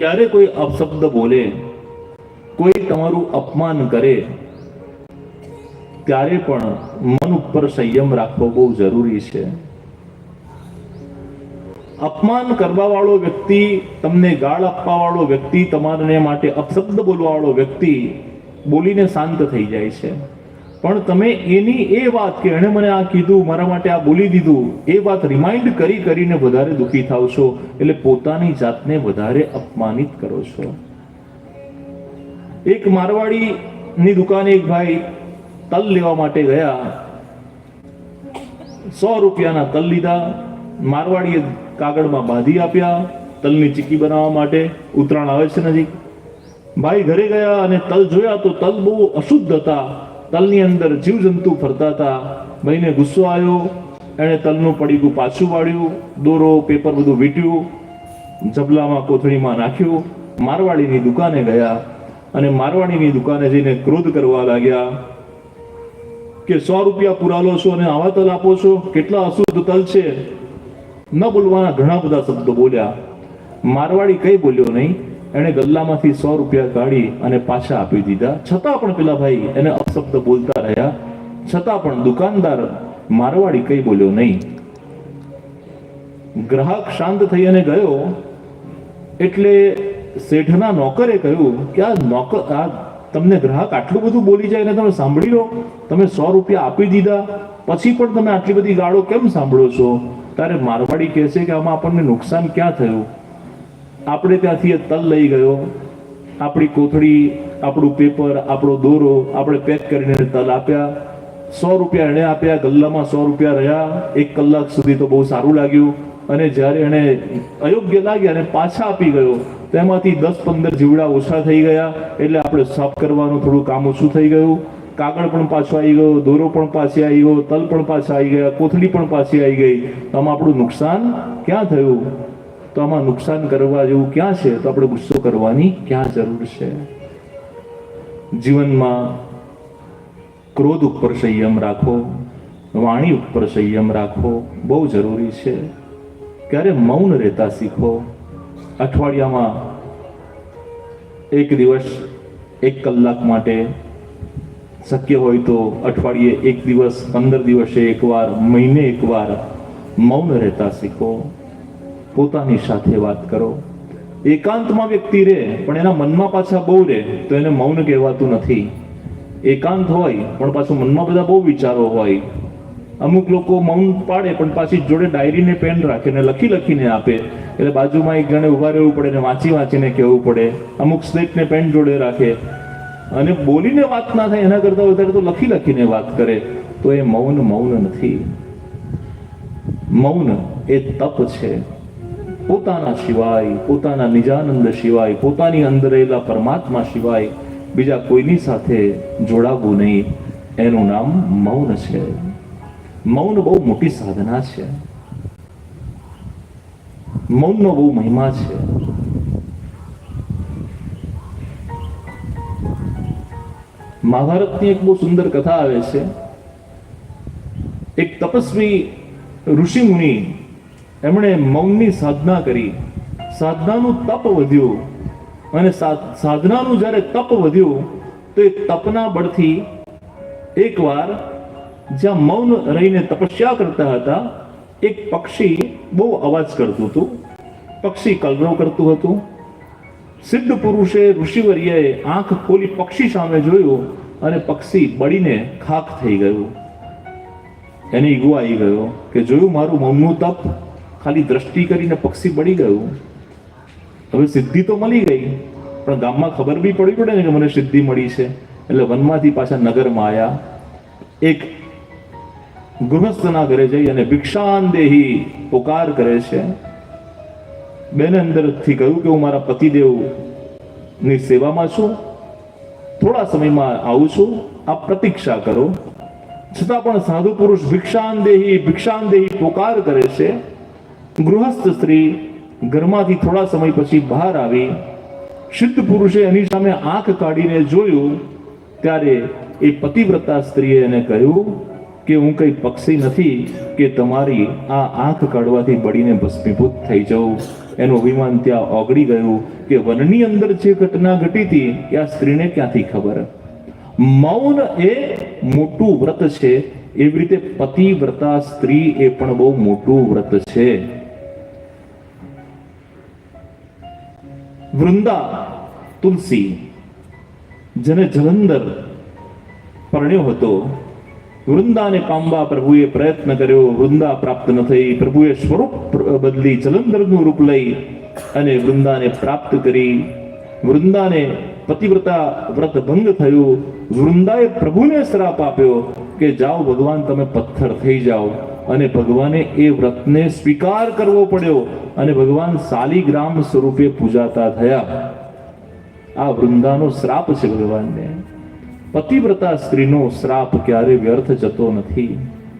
ક્યારે કોઈ અપશબ્દ બોલે, કોઈ તમારું અપમાન કરે, ત્યારે પણ મન ઉપર સંયમ રાખવો બહુ જરૂરી છે. અપમાન કરવા વાળો વ્યક્તિ, તમને ગાળ આપવા વાળો વ્યક્તિ, તમારે માટે અપશબ્દ બોલવા વાળો વ્યક્તિ બોલીને શાંત થઈ જાય છે. પણ તમે એની એ વાત કે એણે મને આ કીધું, મારા માટે આ બોલી દીધું, એ વાત રિમાઇન્ડ કરી કરીને વધારે દુઃખી થાવ છો, એટલે પોતાની જાતને વધારે અપમાનિત કરો છો. એક મારવાડીની દુકાને એક ભાઈ તલ લેવા માટે ગયા. 100 રૂપિયાના તલ લીધા. મારવાડીએ કાગળમાં બાંધી આપ્યા તલની ચીક્કી બનાવવા માટે. ઉત્તરાયણ આવે છે નજીક. ભાઈ ઘરે ગયા અને તલ જોયા તો તલ બહુ અશુદ્ધ હતા. તલની અંદર જીવજંતુ ફરતા હતા. ભાઈને ગુસ્સો આવ્યો. એણે તલનું પડીકું પાછું વાળ્યું, દોરો પેપર બધું વીંટ્યું, જબલામાં કોથળીમાં નાખ્યું. મારવાડીની દુકાને ગયા અને મારવાડીની દુકાને જઈને ક્રોધ કરવા લાગ્યા કે 100 રૂપિયા પૂરા લો છો અને આવા તલ આપો છો, કેટલા અશુદ્ધ તલ છે. ન બોલવાના ઘણા બધા શબ્દો બોલ્યા. મારવાડી કઈ બોલ્યો નહીં. એણે ગલ્લામાંથી 100 રૂપિયા કાઢી અને પાછા આપી દીધા. છતાં પણ પેલા ભાઈ એને અપશબ્દ બોલતા રહ્યા. છતાં પણ દુકાનદાર મારવાડી કઈ બોલ્યો નહીં. ગ્રાહક શાંત થઈ અને ગયો. એટલે શેઠના નોકરે કહ્યું કે આ તમને ગ્રાહક આટલું બધું બોલી જાય અને તમે સાંભળી લો, તમે 100 રૂપિયા આપી દીધા પછી પણ તમે આટલી બધી ગાળો કેમ સાંભળો છો? ત્યારે મારવાડી કહે છે કે આમાં આપણને નુકસાન ક્યાં થયું? આપણે ત્યાંથી એ તલ લઈ ગયો, આપણી કોથળી, આપણું પેપર, આપણો દોરો આપણે પેક કરીને તલ આપ્યા. 100 રૂપિયા એણે આપ્યા, ગલ્લામાં 100 રૂપિયા રહ્યા. 1 કલાક સુધી તો બહુ સારું લાગ્યું. અને જ્યારે એણે અયોગ્ય લાગ્યા અને પાછા આપી ગયો, તેમાંથી 10-15 જીવડા ઓછા થઈ ગયા. એટલે આપણે સાફ કરવાનું થોડું કામ ઓછું થઈ ગયું. કાગળ પણ પાછો આવી ગયો, દોરો પણ પાછી આવી ગયો, તલ પણ પાછા આવી ગયા, કોથળી પણ પાછી આવી ગઈ. તો આમાં આપણું નુકસાન ક્યાં થયું? તો આમાં નુકસાન કરવા જેવું ક્યાં છે? તો આપણે ગુસ્સો કરવાની ક્યાં જરૂર છે? જીવનમાં ક્રોધ ઉપર સંયમ રાખો, વાણી ઉપર સંયમ રાખો બહુ જરૂરી છે. ક્યારે મૌન રહેતા શીખો. અઠવાડિયામાં એક દિવસ 1 કલાક માટે, શક્ય હોય તો અઠવાડિયે 1 દિવસ, 15 દિવસે એકવાર, મહિને એકવાર મૌન રહેતા શીખો. પોતાની સાથે વાત કરો. એકાંતમાં વ્યક્તિ રહે પણ એના મનમાં પાછા બહુ રહે તો એને મૌન કહેવાતું નથી. એકાંત હોય પણ પાછું મનમાં બધા બહુ વિચારો હોય. અમુક લોકો મૌન પાડે પણ પાછી જોડે ડાયરી ને પેન રાખે ને લખીને આપે. એટલે બાજુમાં એક જણે ઉભા રહેવું પડે ને વાંચીને કહેવું પડે. અમુક સ્લેટ ને પેન જોડે રાખે અને બોલીને વાત ના થાય એના કરતા વધારે તો લખીને વાત કરે. તો એ મૌન નથી. મૌન એ તપ છે. પોતાના સિવાય, પોતાના નિજાનંદ સિવાય, પોતાની અંદર રહેલા પરમાત્મા સિવાય બીજા કોઈની સાથે જોડાવવું નહીં. એનું નામ મૌન છે. મૌન બહુ મોટી સાધના છે. મૌનનો બહુ મહિમા છે. મહાભારતની એક બહુ સુંદર કથા આવે છે. એક તપસ્વી ઋષિ મુનિ, એમણે મૌનની સાધના કરી. સાધનાનું તપ વધ્યું અને સાધનાનું જ્યારે તપ વધ્યું તો એ તપના બળથી એકવાર જ્યાં મૌન રહીને તપસ્યા કરતા હતા, એક પક્ષી બહુ અવાજ કરતું હતું. પક્ષી કલરવ કરતું હતું. સિદ્ધ પુરુષે, ઋષિવર્યએ આંખ ખોલી પક્ષી સામે જોયું અને પક્ષી બળીને ખાખ થઈ ગયું. એને ઈગો આવી ગયો કે જોયું મારું મૌનનું તપ, ખાલી દ્રષ્ટિ કરીને પક્ષી બળી ગયું. હવે સિદ્ધિ તો મળી ગઈ પણ ગામમાં ખબર બી પડવી પડે ને કે મને સિદ્ધિ મળી છે. એટલે વનમાંથી પાછા નગરમાં આવ્યા. એક ગૃહસ્થના ઘરે જઈ અને ભિક્ષાન દેહી પોકાર કરે છે. બેને અંદરથી કહ્યું કે હું મારા પતિદેવની સેવામાં છું, થોડા સમયમાં આવું છું, આપ પ્રતીક્ષા કરો. છતાં પણ સાધુ પુરુષ ભિક્ષાન દેહી પોકાર કરે છે. ગૃહસ્થ સ્ત્રી ઘરમાંથી થોડા સમય પછી બહાર આવી. સિદ્ધ પુરુષે એની સામે આંખ કાઢીને જોયું ત્યારે એ પતિવ્રતા સ્ત્રીએ એને કહ્યું કે હું કઈ પક્ષી નથી કે તમારી આ આંખ કાઢવાથી બળીને ભસ્મીભૂત થઈ જાઉં. એનું અભિમાન ત્યાં ઓગળી ગયું. કે વનની અંદર જે ઘટના ઘટી હતી એ આ સ્ત્રીને ક્યાંથી ખબર? મૌન એ મોટું વ્રત છે. એવી રીતે પતિવ્રતા સ્ત્રી એ પણ બહુ મોટું વ્રત છે. વૃંદા તુલસી જેને જલંધર પરણ્યો હતો, વૃંદાને પામવા પ્રભુએ પ્રયત્ન કર્યો, વૃંદા પ્રાપ્ત ન થઈ. પ્રભુએ સ્વરૂપ બદલી જલંધરનું રૂપ લઈ અને વૃંદાને પ્રાપ્ત કરી. વૃંદાને પતિવ્રતા વ્રત ભંગ થયું. વૃંદાએ પ્રભુને શ્રાપ આપ્યો કે જાઓ ભગવાન તમે પથ્થર થઈ જાઓ, અને ભગવાને એ વ્રતને સ્વીકાર કરવો પડ્યો અને ભગવાન શાલિગ્રામ સ્વરૂપે પૂજાતા થયા. આ વૃંદાનો શ્રાપ છે ભગવાનને. પતિવ્રતા સ્ત્રીનો શ્રાપ ક્યારે વ્યર્થ જતો નથી.